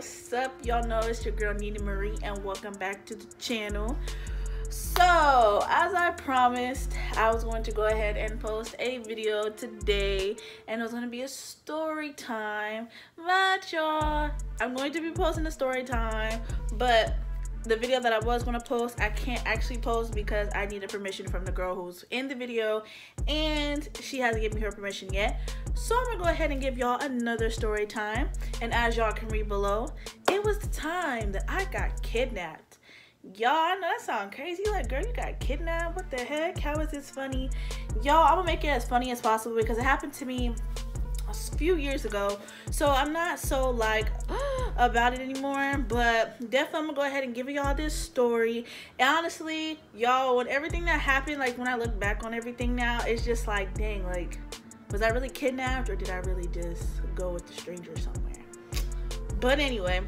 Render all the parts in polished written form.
what's up? Y'all know it's your girl Nina Marie, and welcome back to the channel. So as I promised, I was going to go ahead and post a video today, and it was going to be a story time. But y'all, I'm going to be posting a story time, but the video that I was going to post, I can't actually post because I needed permission from the girl who's in the video, and she hasn't given me her permission yet. So I'm going to go ahead and give y'all another story time. And as y'all can read below, it was the time that I got kidnapped. Y'all, I know that sounds crazy. Like, girl, you got kidnapped? What the heck? How is this funny? Y'all, I'm going to make it as funny as possible because it happened to me a few years ago, so I'm not so like about it anymore, but definitely I'm gonna go ahead and give y'all this story. And honestly, y'all, with everything that happened, like when I look back on everything now, it's just like, dang, like, was I really kidnapped or did I really just go with a stranger somewhere? But anyway,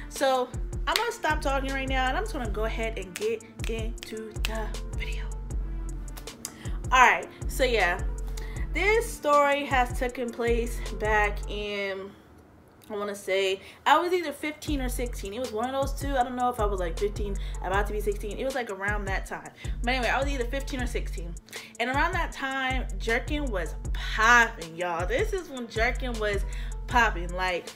so I'm gonna stop talking right now and I'm just gonna go ahead and get into the video. All right, so yeah, this story has taken place back in, I want to say, I was either 15 or 16. It was one of those two. I don't know if I was like 15, about to be 16. It was like around that time. But anyway, I was either 15 or 16. And around that time, jerking was popping, y'all. This is when jerking was popping. Like,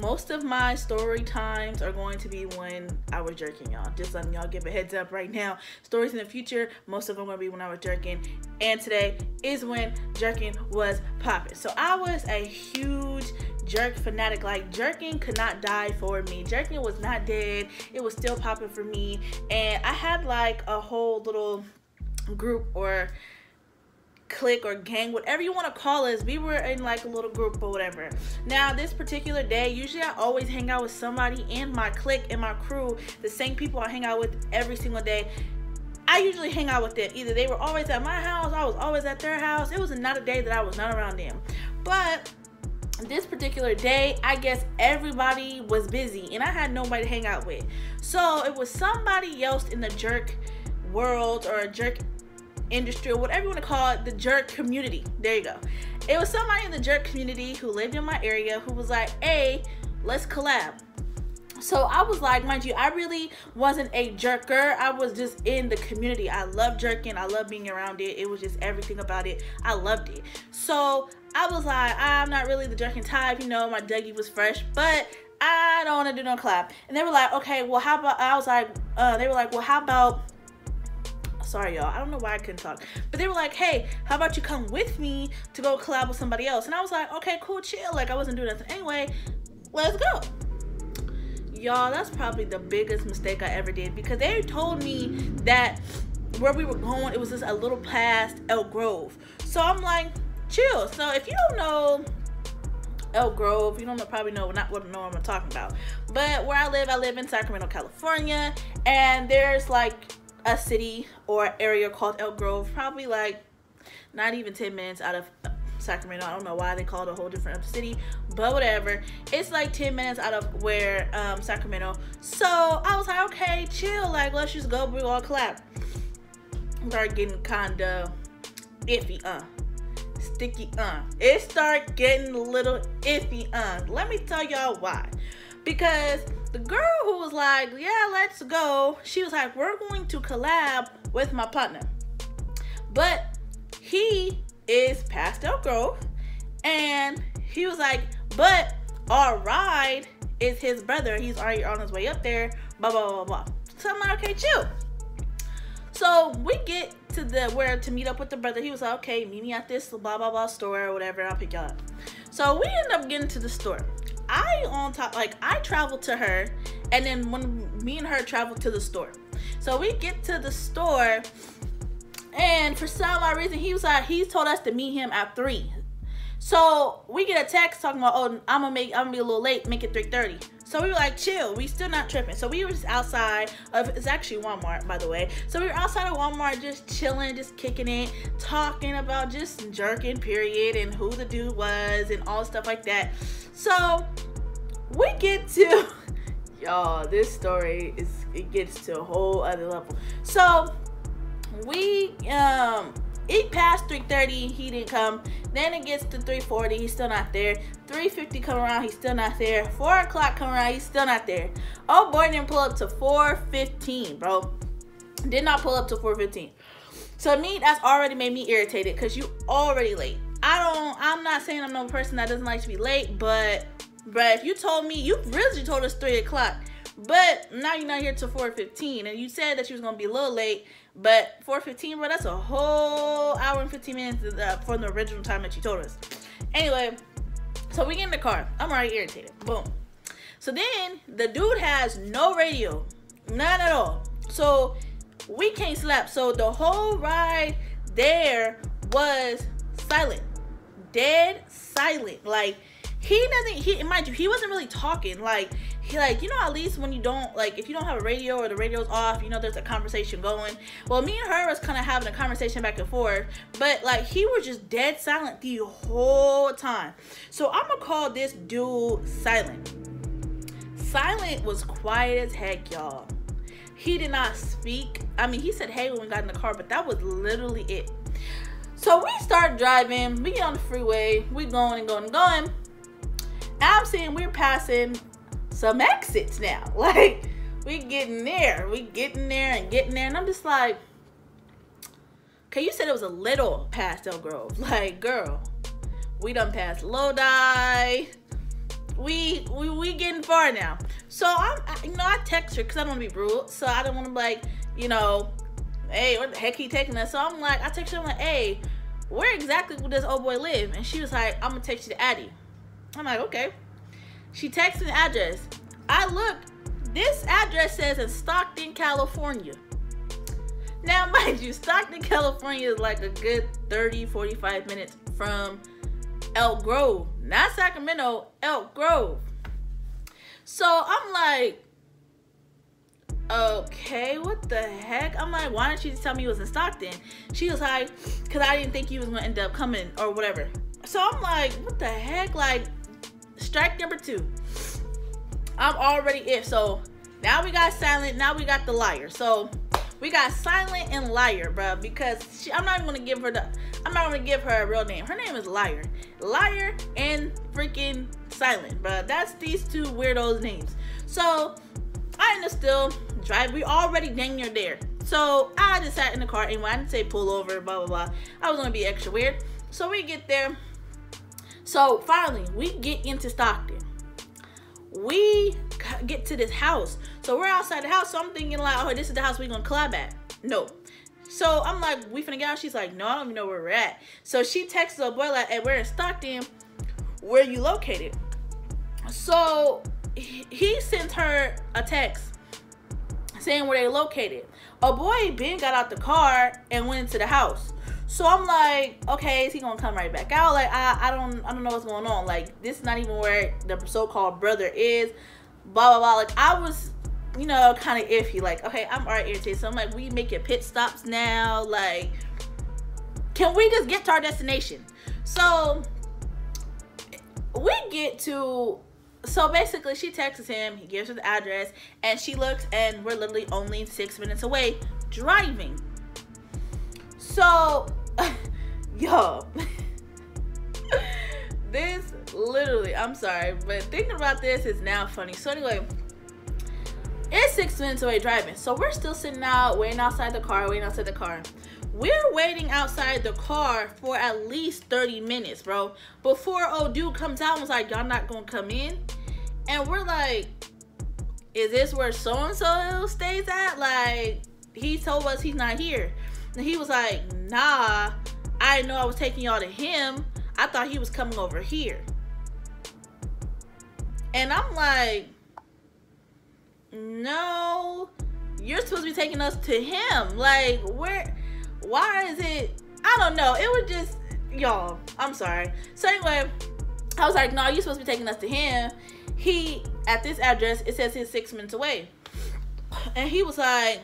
most of my story times are going to be when I was jerking, y'all. Just letting y'all give a heads up right now. Stories in the future, most of them are going to be when I was jerking. And today is when jerking was popping. So I was a huge jerk fanatic. Like, jerking could not die for me. Jerking was not dead. It was still popping for me. And I had like a whole little group or clique or gang, whatever you want to call us. We were in like a little group or whatever. Now this particular day, usually I always hang out with somebody in my clique, in my crew, the same people I hang out with every single day. I usually hang out with them. Either they were always at my house, I was always at their house. It was not a day that I was not around them. But this particular day, I guess everybody was busy and I had nobody to hang out with. So it was somebody else in the jerk world or jerk industry or whatever you want to call it, the jerk community. There you go. It was somebody in the jerk community who lived in my area who was like, hey, let's collab. So I was like, mind you, I really wasn't a jerker. I was just in the community. I love jerking. I love being around it. It was just everything about it. I loved it. So I was like, I'm not really the jerking type. You know, my Dougie was fresh, but I don't want to do no collab. And they were like, okay, well, how about, I was like, they were like, well, how about, sorry y'all, I don't know why I couldn't talk, but they were like, hey, how about you come with me to go collab with somebody else? And I was like, okay, cool, chill. Like, I wasn't doing nothing anyway, let's go. Y'all, that's probably the biggest mistake I ever did, because they told me that where we were going, it was just a little past Elk Grove. So I'm like, chill. So if you don't know Elk Grove, you don't probably know what I'm talking about. But where I live in Sacramento, California, and there's like a city or area called Elk Grove, probably like not even 10 minutes out of Sacramento. I don't know why they call it a whole different city, but whatever. It's like 10 minutes out of where Sacramento. So I was like, okay, chill, like let's just go, we all collab. Start getting kinda iffy, sticky, it start getting a little iffy, let me tell y'all why. Because the girl who was like, yeah, let's go, she was like, we're going to collab with my partner, but he is past Elk Grove. And he was like, but our ride is his brother, he's already on his way up there, blah blah blah blah. So I'm like, okay, chill. So we get to the where to meet up with the brother. He was like, okay, meet me at this blah blah blah store or whatever, I'll pick y'all up. So we end up getting to the store. I traveled to her, and then when me and her traveled to the store. So we get to the store, and for some odd reason, he was like, he told us to meet him at 3. So we get a text talking about, oh, I'm gonna be a little late, make it 3:30. So we were like, chill, we still not tripping. So we were just outside of, it's actually Walmart, by the way. So we were outside of Walmart, just chilling, just kicking it, talking about just jerking, period, and who the dude was and all stuff like that. So we get to, y'all, this story it gets to a whole other level. So we It passed 3:30, he didn't come. Then it gets to 3:40, he's still not there. 3:50 come around, he's still not there. 4 o'clock come around, he's still not there. Oh boy, didn't pull up to 4:15, bro. Did not pull up to 4:15. So me, that's already made me irritated because you already late. I'm not saying I'm no person that doesn't like to be late, but if you told me, you really told us 3 o'clock, but now you're not here till 4:15, and you said that you was gonna be a little late, but 4:15, bro, that's a whole hour and 15 minutes from the original time that you told us. Anyway, so we get in the car. I'm already irritated. Boom. So then the dude has no radio, none at all. So we can't slap. So the whole ride there was silent, dead silent. Like mind you, he wasn't really talking. Like you know, at least when you don't, like, if you don't have a radio or the radio's off, you know, there's a conversation going. Well, me and her was kind of having a conversation back and forth, but like he was just dead silent the whole time. So I'm gonna call this dude Silent. Silent was quiet as heck, y'all. He did not speak. I mean, he said hey when we got in the car, but that was literally it. So we start driving. We get on the freeway. We going and going and going. And I'm seeing we're passing some exits now. Like, we getting there. We getting there and getting there. And I'm just like, okay, you said it was a little past Elk Grove. Like, girl, we done passed Lodi. We getting far now. So I text her because I don't want to be rude. So I don't want to be like, you know, hey, where the heck he taking us? So I'm like, I text her, I'm like, hey, where exactly would this old boy live? And she was like, I'm gonna text you the Addy. I'm like, okay. She texted the address. I looked. This address says in Stockton, California. Now, mind you, Stockton, California is like a good 30, 45 minutes from Elk Grove. Not Sacramento, Elk Grove. So I'm like, okay, what the heck? I'm like, why didn't you just tell me it was in Stockton? She was like, because I didn't think you was going to end up coming or whatever. So I'm like, what the heck? Like, strike number 2. I'm already if. So now we got Silent. Now we got the liar. So we got Silent and Liar, bro. Because I'm not even going to give her a real name. Her name is Liar. Liar and freaking Silent, bro. That's these two weirdos' names. So I ended up still drive. We already dang near there. So I just sat in the car anyway. I didn't say pull over, blah, blah, blah. I was going to be extra weird. So we get there. So finally, we get into Stockton. We get to this house. So we're outside the house. So I'm thinking like, oh, this is the house we're going to collab at. No. So I'm like, we finna get out. She's like, no, I don't even know where we're at. So she texts the boy like, hey, we're in Stockton. Where you located? So he sent her a text saying where they located. A boy Ben got out the car and went into the house. So I'm like, okay, is he gonna come right back out? Like, I don't know what's going on. Like, this is not even where the so-called brother is. Blah blah blah. Like, I was, you know, kind of iffy. Like, okay, I'm already irritated. So I'm like, we making pit stops now. Like, can we just get to our destination? So we get to. So basically, she texts him. He gives her the address, and she looks, and we're literally only 6 minutes away driving. So, yo, this literally, I'm sorry, but thinking about this is now funny. So anyway, it's 6 minutes away driving. So we're still sitting out, waiting outside the car. We're waiting outside the car for at least 30 minutes, bro. Before old dude comes out and was like, y'all not gonna come in? And we're like, is this where so-and-so stays at? Like, he told us he's not here. And he was like, nah, I didn't know I was taking y'all to him. I thought he was coming over here. And I'm like, no, you're supposed to be taking us to him. Like, why is it? I don't know. It was just, y'all, I'm sorry. So anyway, I was like, no, you're supposed to be taking us to him. He, at this address, it says he's 6 minutes away. And he was like,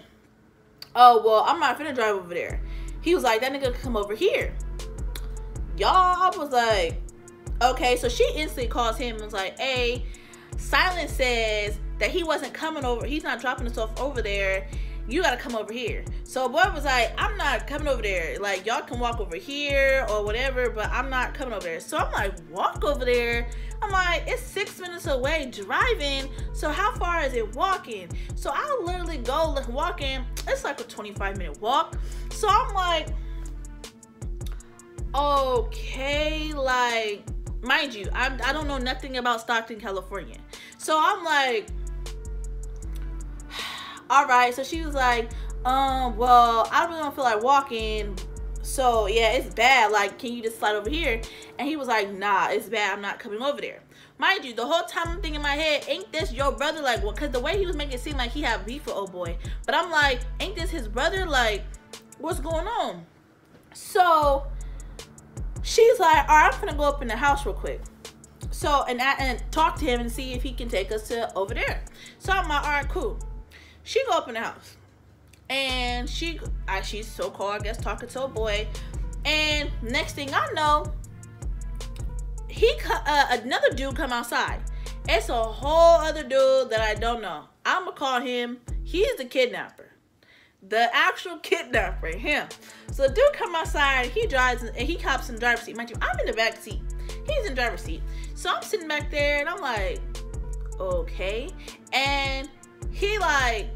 oh, well, I'm not finna drive over there. He was like, that nigga can come over here. Y'all was like, okay. So she instantly calls him and was like, hey, Silent says that he wasn't coming over. He's not dropping us off over there. you gotta come over here. So boy was like, I'm not coming over there. Like, y'all can walk over here or whatever, but I'm not coming over there. So I'm like, walk over there. I'm like, it's 6 minutes away driving. So how far is it walking? So I'll literally go walking. It's like a 25-minute walk. So I'm like, okay, like, mind you, I don't know nothing about Stockton, California. So I'm like, all right. So she was like, well, I really don't feel like walking. So yeah, it's bad. Like, can you just slide over here? And he was like, nah, it's bad. I'm not coming over there. Mind you, the whole time I'm thinking in my head, ain't this your brother? Like, well, because the way he was making it seem like he had beef with old boy. But I'm like, ain't this his brother? Like, what's going on? So she's like, all right, I'm gonna go up in the house real quick. So, and talk to him and see if he can take us to over there. So I'm like, all right, cool. She go up in the house. And she's so cold, I guess, talking to a boy. And next thing I know, another dude come outside. It's a whole other dude that I don't know. I'm gonna call him, he's the kidnapper. The actual kidnapper, him. So the dude come outside, he drives, and he hops in the driver's seat. Mind you, I'm in the back seat. He's in the driver's seat. So I'm sitting back there, and I'm like, okay. And he like,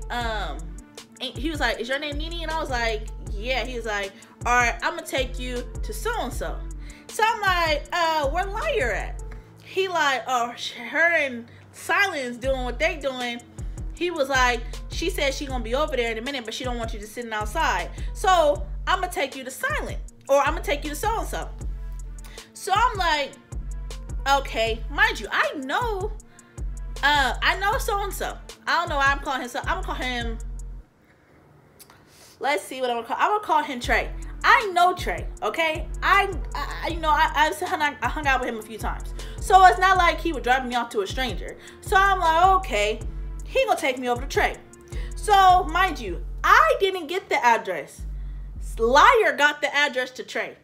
he was like, is your name Nene? And I was like, yeah. He was like, all right, I'm gonna take you to so-and-so. So I'm like, where Liar at? He like, oh, her and Silence doing what they doing. He was like, she said she gonna be over there in a minute, but she don't want you just sitting outside. So I'm gonna take you to Silent, or I'm gonna take you to so-and-so. So I'm like, okay, mind you, I know so-and-so. I don't know why I'm calling him so. I'm gonna call him, let's see what I'm gonna call him Trey. I know Trey, okay? I hung out with him a few times. So it's not like he would drive me off to a stranger. So I'm like, okay, he gonna take me over to Trey. So mind you, I didn't get the address. Liar got the address to Trey.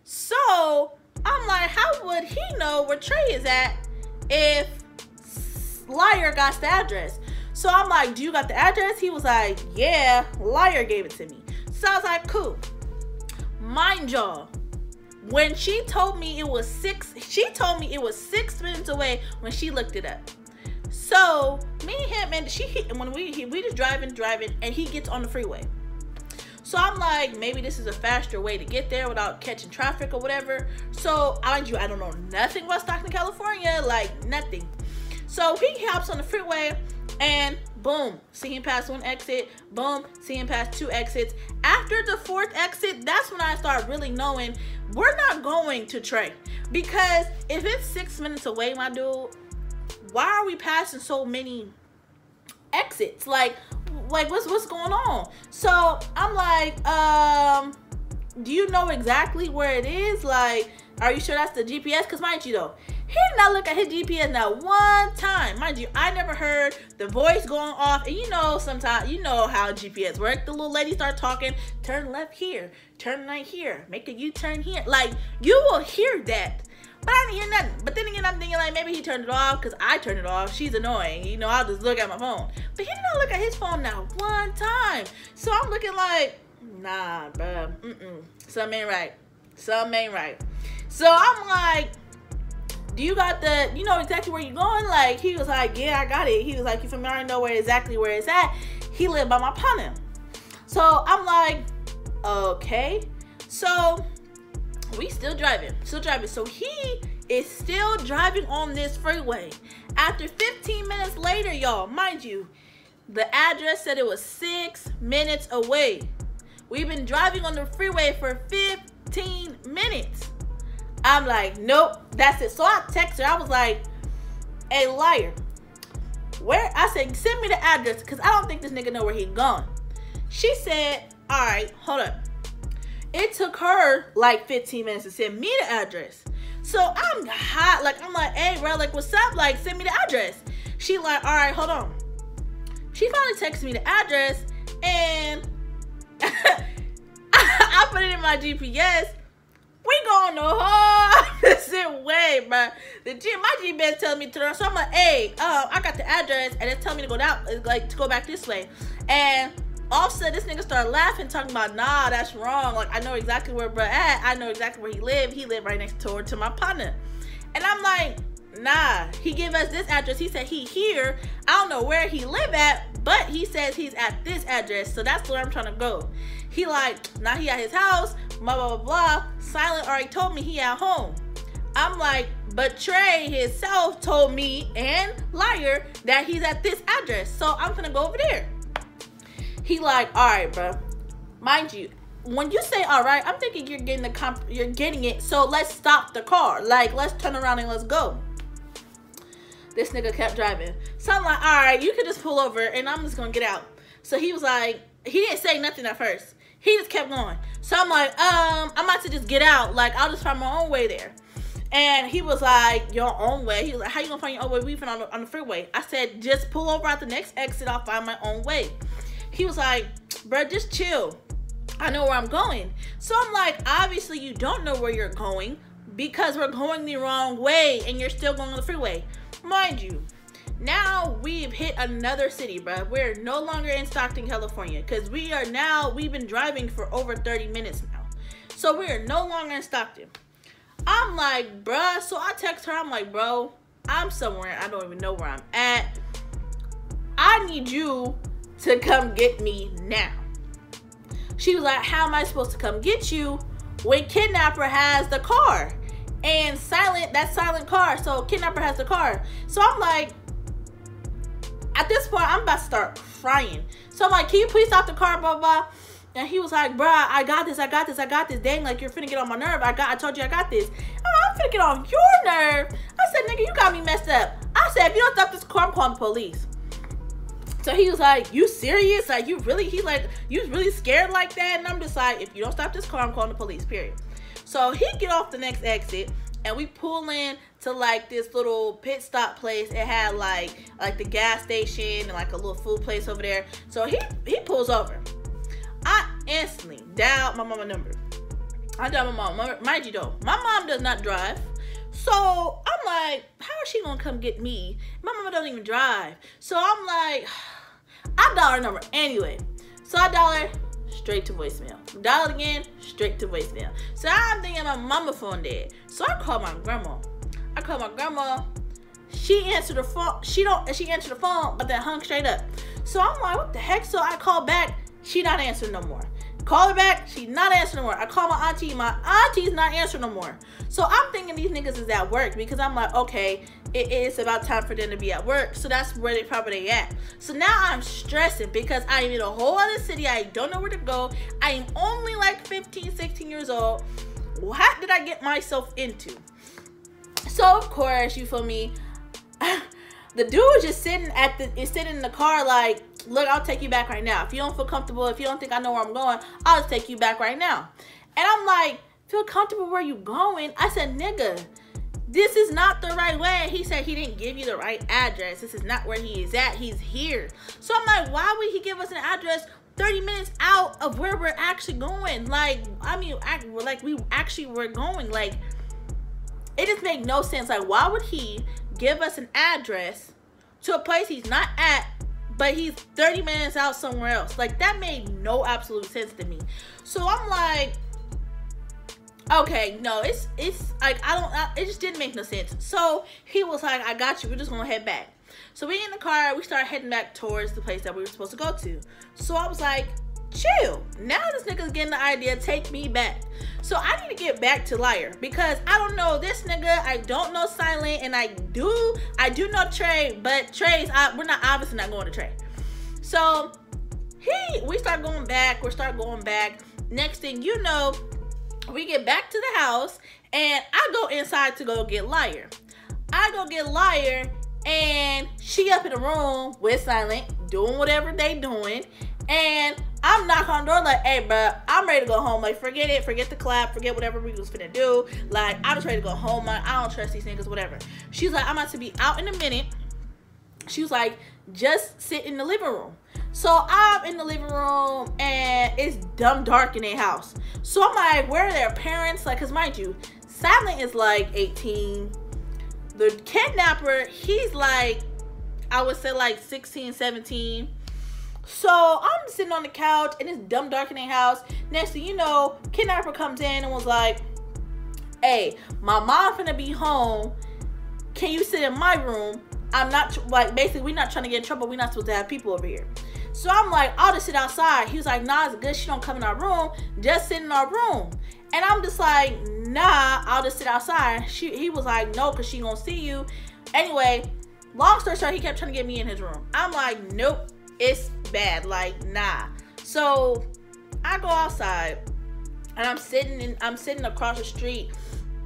So I'm like, how would he know where Trey is at if Liar got the address? So I'm like, do you got the address? He was like, yeah, Liar gave it to me. So I was like, cool. Mind y'all, when she told me it was 6 minutes away when she looked it up. So me and him, and when we just driving, and he gets on the freeway. So I'm like, maybe this is a faster way to get there without catching traffic or whatever. So I don't know nothing about Stockton, California, like nothing. So he hops on the freeway, and boom, see him pass one exit. Boom, see him pass 2 exits. After the 4th exit, that's when I start really knowing we're not going to Trey. Because if it's 6 minutes away, my dude, why are we passing so many exits? Like what's going on? So I'm like, do you know exactly where it is? Like, are you sure that's the GPS? Because mind you though, he did not look at his GPS not one time. Mind you, I never heard the voice going off. And you know, sometimes, you know how GPS works. The little lady start talking, turn left here, turn right here, make a U-turn here. Like, you will hear that. But I didn't hear nothing. But then again, I'm thinking like, maybe he turned it off because I turned it off. She's annoying. You know, I'll just look at my phone. But he did not look at his phone not one time. So I'm looking like, nah, bruh. Something ain't right. Something ain't right. So I'm like, do you got you know exactly where you're going? Like, he was like, yeah, I got it. He was like, you from me? I already know exactly where it's at. He lived by my partner. So I'm like, okay. So we still driving. So he is still driving on this freeway. After 15 minutes later, y'all, mind you, the address said it was 6 minutes away. We've been driving on the freeway for 15 minutes. I'm like, nope, that's it. So I text her. I was like, hey, Liar, where? I said, send me the address because I don't think this nigga know where he gone. She said, all right, hold up. It took her like 15 minutes to send me the address. So I'm hot. Like, I'm like, hey, bro, like, what's up? Like, send me the address. She like, all right, hold on. She finally texted me the address, and I put it in my GPS. We going the whole opposite way, bro. My GPS telling me to turn. So I'm like, hey, I got the address, and it's telling me to go down, like to go back this way. And All of a sudden, this nigga started laughing, talking about, nah, that's wrong. Like, I know exactly where bruh at. I know exactly where he lived. He lived right next door to my partner. And I'm like, nah, he gave us this address. He said he here. I don't know where he live at, but he says he's at this address. So that's where I'm trying to go. He like, nah, he at his house, blah, blah, blah, blah. Silent already told me he at home. I'm like, but Trey himself told me, and liar, that he's at this address. So I'm gonna go over there. He like, all right, bro. Mind you, when you say all right, I'm thinking you're getting it. So let's stop the car. Like, let's turn around and let's go. This nigga kept driving. So I'm like, all right, you can just pull over and I'm just gonna get out. So he was like, he didn't say nothing at first. He just kept going. So I'm like, I'm about to just get out. Like, I'll just find my own way there. And he was like, your own way? He was like, how you gonna find your own way? We've been on the freeway. I said, just pull over at the next exit. I'll find my own way. He was like, bro, just chill. I know where I'm going. So I'm like, obviously you don't know where you're going because we're going the wrong way and you're still going on the freeway. Mind you, now we've hit another city, bro. We're no longer in Stockton, California, because we've been driving for over 30 minutes now. So we are no longer in Stockton. I'm like, bruh. So I text her. I'm like, bro, I'm somewhere. I don't even know where I'm at. I need you to come get me now. She was like, how am I supposed to come get you when Kidnapper has the car? And that silent car. So Kidnapper has the car. So I'm like, at this point, I'm about to start crying. So I'm like, can you please stop the car, blah, blah. And he was like, bruh, I got this. Dang, like, you're finna get on my nerve. I told you I got this. I'm finna get on your nerve. I said, nigga, you got me messed up. I said, if you don't stop this car, I'm calling the police. So he was like, you serious? Like, you really scared like that? And I'm just like, if you don't stop this car, I'm calling the police, period. So he get off the next exit, and we pull in to like this little pit stop place. It had like the gas station and like a little food place over there. So he pulls over. I instantly dialed my mama's number. I dialed my mom. Mind you though, my mom does not drive. So I'm like, how is she gonna come get me? My mama doesn't even drive. So I'm like, I dial her number anyway. So I dial her, straight to voicemail. Dial it again, straight to voicemail. So I'm thinking my mama phone dead. So I call my grandma. She answered the phone. She answered the phone, but then hung straight up. So I'm like, what the heck? So I call back. She not answering no more. Call her back. She not answering no more. I call my auntie. My auntie's not answering no more. So I'm thinking these niggas is at work because I'm like, okay, it is about time for them to be at work. So that's where they probably at. So now I'm stressing because I am in a whole other city. I don't know where to go. I am only like 15, 16 years old. What did I get myself into? So of course, you feel me? The dude was just sitting in the car like, look, I'll take you back right now. If you don't feel comfortable, if you don't think I know where I'm going, I'll just take you back right now. And I'm like, feel comfortable where you going? I said, nigga, this is not the right way. He said he didn't give you the right address. This is not where he is at. He's here. So I'm like, why would he give us an address 30 minutes out of where we're actually going? Like, I mean, like we actually were going. Like, it just made no sense. Like, why would he give us an address to a place he's not at, but he's 30 minutes out somewhere else? Like, that made no absolute sense to me. So I'm like, okay, no, it's like, it just didn't make no sense. So he was like, I got you. We're just gonna head back. So we in the car, we started heading back towards the place that we were supposed to go to. So I was like, chill. Now this nigga's getting the idea, take me back. So I need to get back to Liar because I don't know this nigga. I don't know Silent, and I do know Trey, but we're obviously not going to Trey. So we start going back. Next thing you know, we get back to the house, and I go inside to go get Liar. And she up in the room with Silent, doing whatever they doing. And I'm knocking on the door like, hey, bro, I'm ready to go home. Like, forget it. Forget the clap. Forget whatever we was finna do. Like, I'm just ready to go home. Like, I don't trust these niggas, whatever. She's like, I'm about to be out in a minute. She was like, just sit in the living room. So I'm in the living room, and it's dumb dark in their house. So I'm like, where are their parents? Like, because mind you, Silent is like 18. The Kidnapper, he's like, I would say like 16, 17. So I'm sitting on the couch and it's dumb dark in the house. Next thing you know, kidnapper comes in and was like, hey, my mom finna be home. Can you sit in my room? I'm not, like, basically, we're not trying to get in trouble. We're not supposed to have people over here. So I'm like, I'll just sit outside. He was like, nah, it's good. She don't come in our room. Just sit in our room. And I'm just like, nah, I'll just sit outside. He was like, no, because she gonna see you. Anyway, long story short, he kept trying to get me in his room. I'm like, nope, it's bad. Like, nah. So I go outside and I'm sitting across the street,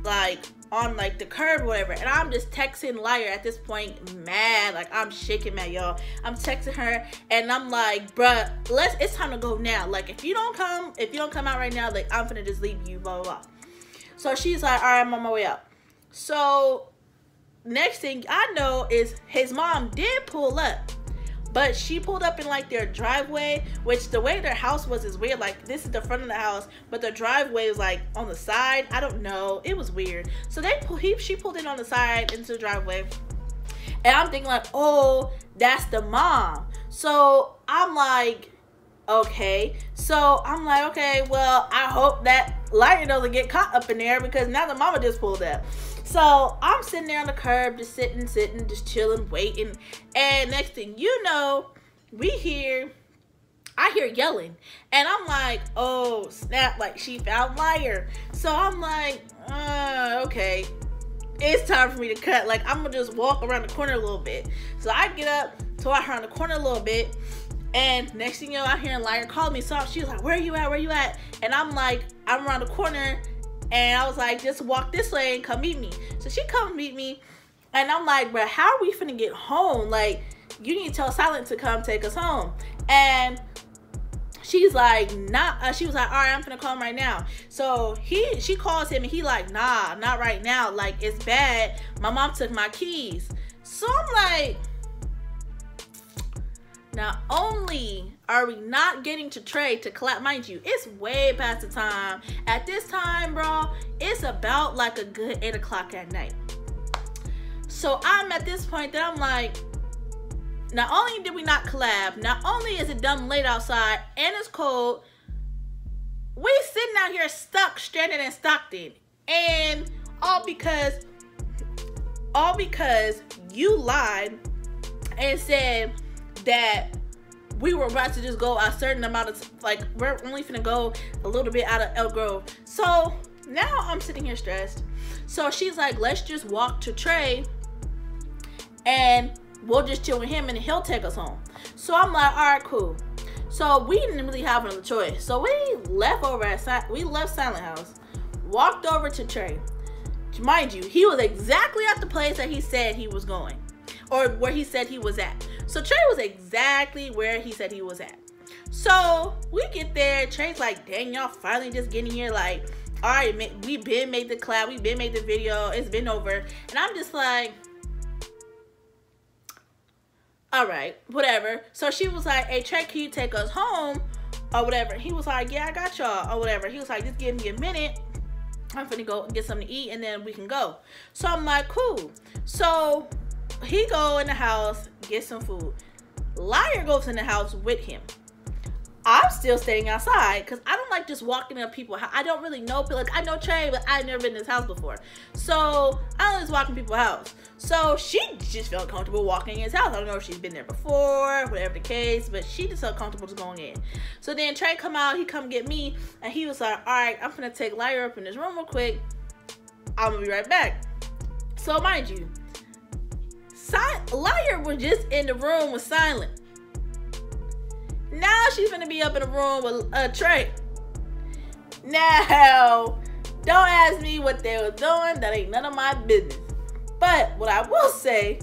like, on like the curb or whatever, and I'm just texting Liar at this point, mad, like I'm shaking mad, y'all. I'm texting her and I'm like, bruh, it's time to go now. Like, if you don't come out right now, like, I'm finna just leave you, blah blah blah. So she's like, all right, I'm on my way out. So next thing I know is his mom did pull up, but she pulled up in like their driveway, which the way their house was is weird. Like, this is the front of the house, but the driveway was like on the side. I don't know. It was weird. So she pulled in on the side into the driveway. And I'm thinking like, oh, that's the mom. So I'm like, okay. So I'm like, okay, well, I hope that Liar doesn't get caught up in there, because now the mama just pulled up. So I'm sitting there on the curb, just sitting, just chilling, waiting. And next thing you know, I hear yelling. And I'm like, oh, snap, like she found Liar. So I'm like, okay, it's time for me to cut. Like, I'm gonna just walk around the corner a little bit. So I get up, so I around the corner a little bit. And next thing you know, I hear Liar call me. So she was like, where are you at? And I'm like, I'm around the corner. And I was like, just walk this way and come meet me. So she come meet me. And I'm like, bro, how are we finna get home? Like, you need to tell Silent to come take us home. And she's like, nah. She was like, all right, I'm finna call him right now. So she calls him and he like, nah, not right now. Like, it's bad. My mom took my keys. So I'm like, not only are we not getting to Trey to clap, mind you, it's way past the time. At this time, bro, it's about like a good 8 o'clock at night. So I'm at this point that I'm like, not only did we not collab, not only is it dumb late outside and it's cold, we sitting out here stuck, stranded in Stockton. And all because you lied and said that we were about to just go a certain amount of, like, we're only finna go a little bit out of Elk Grove. So now I'm sitting here stressed. So she's like, let's just walk to Trey and we'll just chill with him and he'll take us home. So I'm like, all right, cool. So we didn't really have another choice. So we left Silent House, walked over to Trey. Mind you, he was exactly at the place that he said he was going, or where he said he was at. So Trey was exactly where he said he was at. So we get there. Trey's like, dang, y'all finally just getting here. Like, all right, we been made the collab. We been made the video. It's been over. And I'm just like, all right, whatever. So she was like, hey, Trey, can you take us home or whatever? He was like, yeah, I got y'all or whatever. He was like, just give me a minute. I'm finna go get something to eat and then we can go. So I'm like, cool. So he go in the house, get some food. Liar goes in the house with him. I'm still staying outside because I don't like just walking up people's house. I don't really know. Like, I know Trey, but I've never been in his house before. So I don't just walk in people's house. So she just felt comfortable walking in his house. I don't know if she's been there before, whatever the case, but she just felt comfortable just going in. So then Trey come out, he come get me, and he was like, all right, I'm gonna take Liar up in this room real quick. I'm gonna be right back. So mind you, Liar was just in the room with Silent. Now she's gonna be up in the room with Trey. Now, don't ask me what they were doing. That ain't none of my business. But what I will say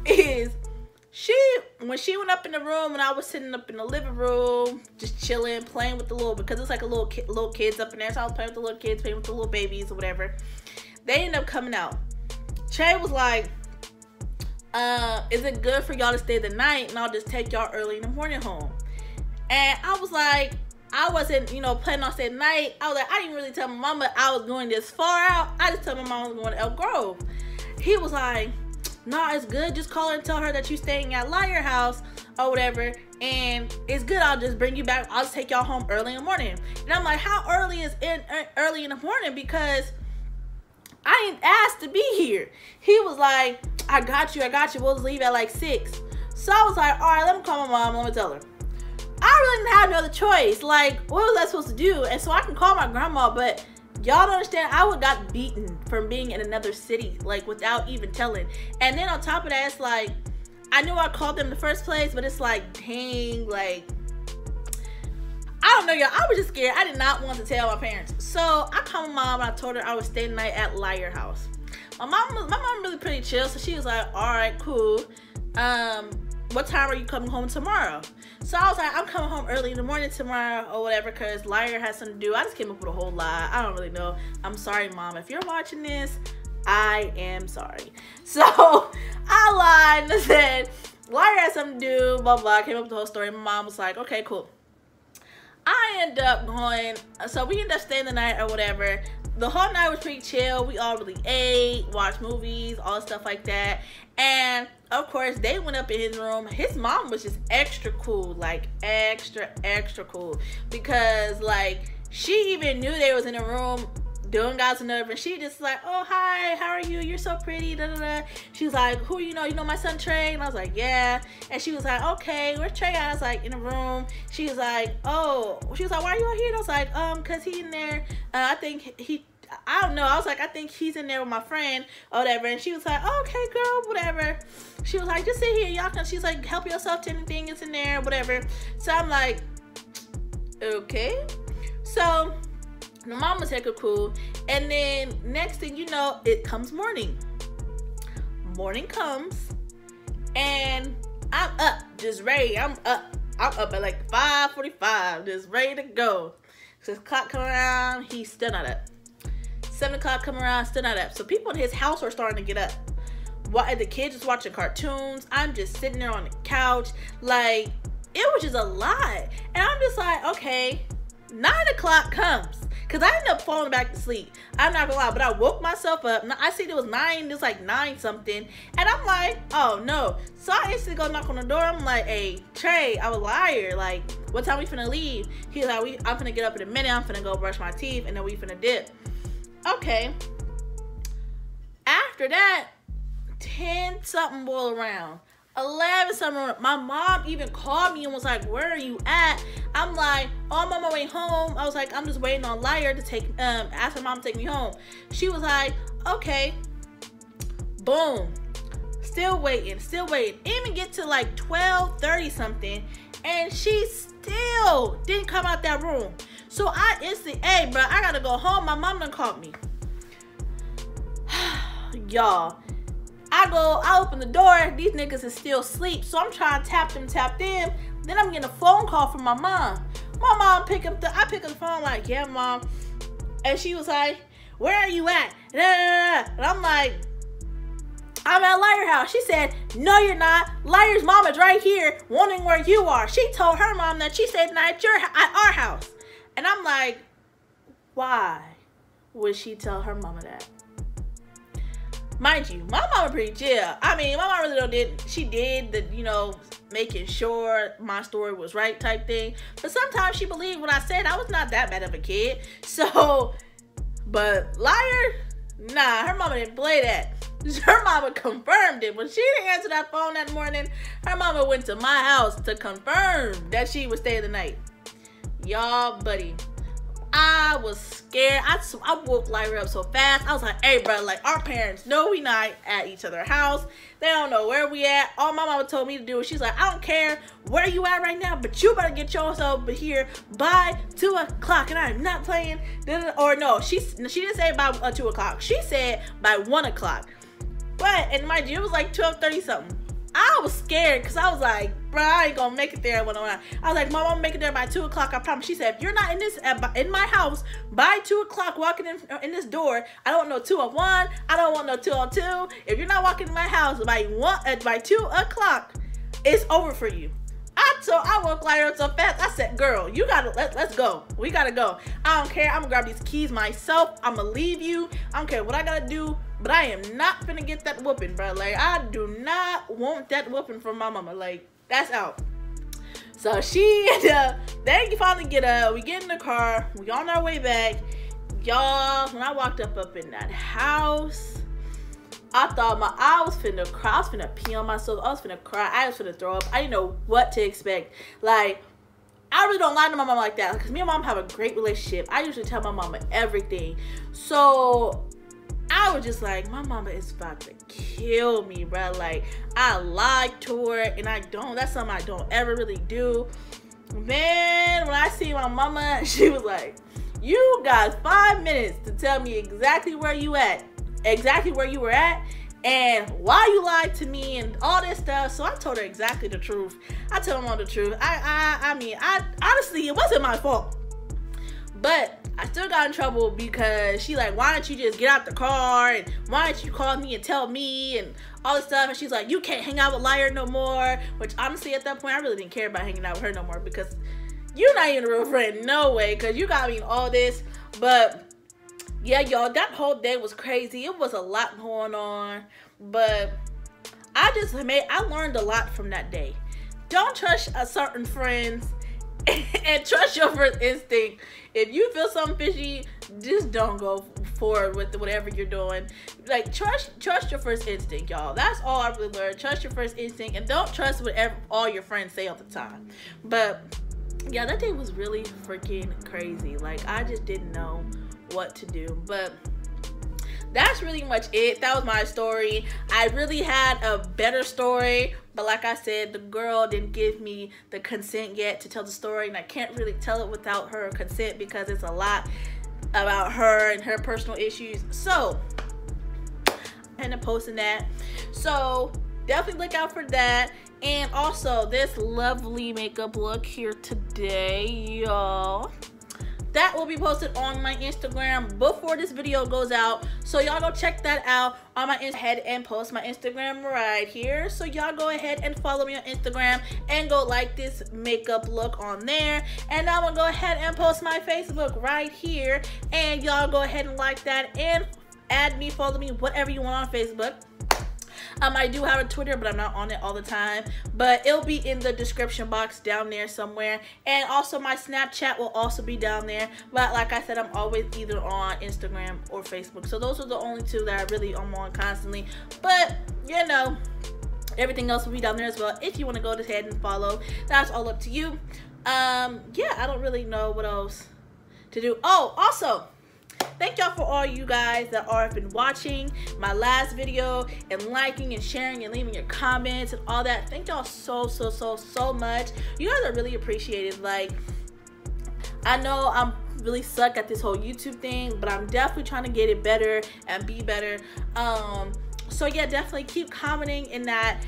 is, when she went up in the room and I was sitting up in the living room, just chilling, playing with the because it's like a little kids up in there. So I was playing with the little kids, playing with the little babies or whatever. They ended up coming out. Trey was like, is it good for y'all to stay the night and I'll just take y'all early in the morning home? And I was like, I wasn't, planning on staying the night. I was like, I didn't really tell my mama I was going this far out. I just told my mom I was going to Elk Grove. He was like, nah, it's good. Just call her and tell her that you're staying at Liar house or whatever. and it's good. I'll just bring you back. I'll just take y'all home early in the morning. And I'm like, how early is early in the morning? Because I ain't asked to be here. He was like, I got you. We'll just leave at like 6. So I was like, all right, let me call my mom. Let me tell her. I really didn't have no other choice. Like, what was I supposed to do? And so I can call my grandma, but y'all don't understand. I would got beaten from being in another city, like, without even telling. And then on top of that, it's like, I knew I called them in the first place, but it's like, dang, like, I don't know, y'all. I was just scared. I did not want to tell my parents. So I called my mom and I told her I would stay the night at Liar House. My mom really pretty chill, so she was like, all right, cool. What time are you coming home tomorrow? So I was like, I'm coming home early in the morning tomorrow or whatever, because Liar has something to do. I just came up with a whole lie. I don't really know. I'm sorry, Mom. If you're watching this, I am sorry. So I lied and said, Liar has something to do, blah, blah. I came up with the whole story. My mom was like, okay, cool. I end up going, so we ended up staying the night or whatever. The whole night was pretty chill. We all really ate, watched movies, all stuff like that. And of course, they went up in his room. His mom was just extra cool, like extra cool, because like she even knew they was in a room doing God's nerve, and she just like, oh, hi, how are you? You're so pretty, da da da. She was like, who you know? You know my son Trey? And I was like, yeah. And she was like, okay, where's Trey at? I was like, in a room. She was like, oh. She was like, why are you out here? And I was like, cause he in there. I think I don't know. I was like, I think he's in there with my friend or whatever. And she was like, oh, okay, girl, whatever. She was like, just sit here, y'all can. She's like, help yourself to anything that's in there, whatever. So I'm like, okay. So the mom was hecka cool. And then next thing you know, it comes morning. Morning comes. And I'm up, just ready. I'm up at like 5:45, just ready to go. 6 o'clock come around, he's still not up. 7 o'clock come around, still not up. So people in his house are starting to get up. While the kids just watching cartoons, I'm just sitting there on the couch. Like, it was just a lot. And I'm just like, okay, 9 o'clock comes. Because I ended up falling back to sleep. I'm not gonna lie, but I woke myself up. I see it was 9, it was like 9 something. And I'm like, oh no. So I instantly go knock on the door. I'm like, hey, Trey, I was a liar. Like, what time we finna leave? He's like, I'm finna get up in a minute. I'm finna go brush my teeth, and then we finna dip. Okay. After that, 10 something boil around. 11 something. My mom even called me and was like, where are you at? I'm like, oh, I'm on my way home. I was like, I'm just waiting on Liar to ask my mom to take me home. She was like, okay. Boom. Still waiting. Even get to like 12:30 something, and she still didn't come out that room. So I instantly, hey, bro, I gotta go home. My mom done called me. Y'all. I open the door, these niggas is still asleep, so I'm trying to tap them in. Then I'm getting a phone call from my mom. My mom I pick up the phone, like, yeah, Mom. And she was like, where are you at? And I'm like, I'm at Liar House. She said, no, you're not. Liar's mom is right here, wondering where you are. She told her mom that she stayed the night at our house. And I'm like, why would she tell her mama that? Mind you, my mama pretty chill. I mean, my mama really she did the, making sure my story was right type thing. But sometimes she believed what I said. I was not that bad of a kid. So, but Liar, nah, her mama didn't play that. Her mama confirmed it. When she didn't answer that phone that morning, her mama went to my house to confirm that she would stay the night. Y'all, buddy, I was scared. I woke Lyra up so fast. I was like, hey, bro, like, our parents know we not at each other's house. They don't know where we at. All my mama told me to do was, she's like, I don't care where you at right now, but you better get yourself here by 2 o'clock. And I am not playing. Or no, she didn't say by 2 o'clock. She said by 1 o'clock. But, and mind you, it was like 12:30 something. I was scared because I was like, bro, I ain't gonna make it there. I was like, Mom, I'm making it there by 2 o'clock. I promise. She said, if you're not in my house by 2 o'clock walking in this door, I don't want no 2:01. I don't want no 2:02. If you're not walking in my house by 2 o'clock, it's over for you. So I woke Lyra up so fast. I said, girl, you gotta, let's go. We gotta go. I don't care. I'm gonna grab these keys myself. I'm gonna leave you. I don't care what I gotta do, but I am not finna get that whooping, bro. Like, I do not want that whooping from my mama. Like, that's out. So she ended up, they finally get up, we get in the car, we on our way back. Y'all, when I walked up in that house, I thought I was finna cry. I was finna pee on myself. I was finna cry. I was finna throw up. I didn't know what to expect. Like, I really don't lie to my mom like that, because me and mom have a great relationship. I usually tell my mama everything. So I was just like, my mama is about to kill me, bro. Like, I lied to her, and I don't. That's something I don't ever really do. Man, when I see my mama, she was like, you got 5 minutes to tell me exactly where you were at, and why you lied to me and all this stuff. So I told her exactly the truth. I told her all the truth. I mean, honestly, it wasn't my fault, but I still got in trouble because she like, why don't you just get out the car, and why don't you call me and tell me and all this stuff. And she's like, you can't hang out with Liar no more, which honestly at that point I really didn't care about hanging out with her no more, because you're not even a real friend, no way, because you got me in all this. But yeah, y'all, that whole day was crazy. It was a lot going on, but I learned a lot from that day. Don't trust certain friends and trust your first instinct. If you feel something fishy, just don't go forward with whatever you're doing. Like, trust your first instinct, y'all. That's all I really learned. Trust your first instinct, and don't trust whatever all your friends say all the time. But yeah, that day was really freaking crazy. Like, I just didn't know what to do. But that's really much it. That was my story. I really had a better story, but like I said, the girl didn't give me the consent yet to tell the story, and I can't really tell it without her consent because it's a lot about her and her personal issues. So I ended up posting that. So definitely look out for that. And also this lovely makeup look here today, y'all, that will be posted on my Instagram before this video goes out. So y'all go check that out on my Instagram and post my Instagram right here. So y'all go ahead and follow me on Instagram and go like this makeup look on there. And I'm gonna go ahead and post my Facebook right here. And y'all go ahead and like that and add me, follow me, whatever you want on Facebook. I do have a Twitter, but I'm not on it all the time. But it'll be in the description box down there somewhere. And also my Snapchat will also be down there. But like I said, I'm always either on Instagram or Facebook. So those are the only two that I really am on constantly. But, you know, everything else will be down there as well. If you want to go ahead and follow, that's all up to you. Yeah, I don't really know what else to do. Oh, also, thank y'all for all you guys that have been watching my last video and liking and sharing and leaving your comments and all that. Thank y'all so much. You guys are really appreciated. Like, I know I'm really suck at this whole YouTube thing, but I'm definitely trying to get it better and be better. So yeah, definitely keep commenting in that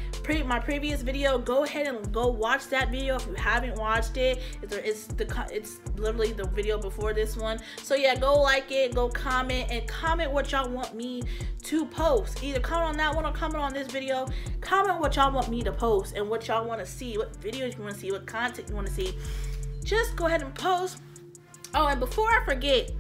my previous video. Go ahead and go watch that video if you haven't watched it. It's literally the video before this one. So yeah, go like it, go comment, and comment what y'all want me to post. Either comment on that one or comment on this video. Comment what y'all want me to post and what y'all want to see, what videos you want to see, what content you want to see. Just go ahead and post. Oh, and before I forget,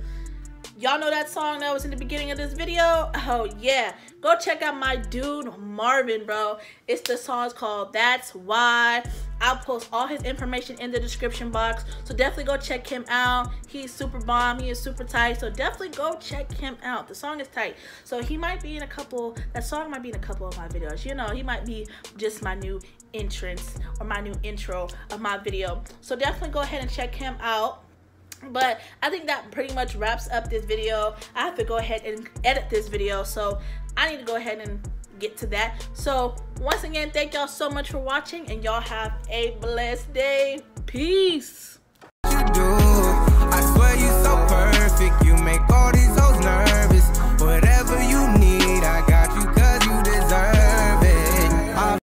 y'all know that song that was in the beginning of this video? Oh yeah, go check out my dude Marvin, bro. The song's called That's Why. I'll post all his information in the description box, so definitely go check him out. He's super bomb, he is super tight, so definitely go check him out. The song is tight, so he might be in that song might be in a couple of my videos. You know, he might be just my new entrance or my new intro of my video, so definitely go ahead and check him out. But I think that pretty much wraps up this video. I have to go ahead and edit this video, so I need to go ahead and get to that. So once again, thank y'all so much for watching, and y'all have a blessed day. Peace. I swear you're so perfect. You make all these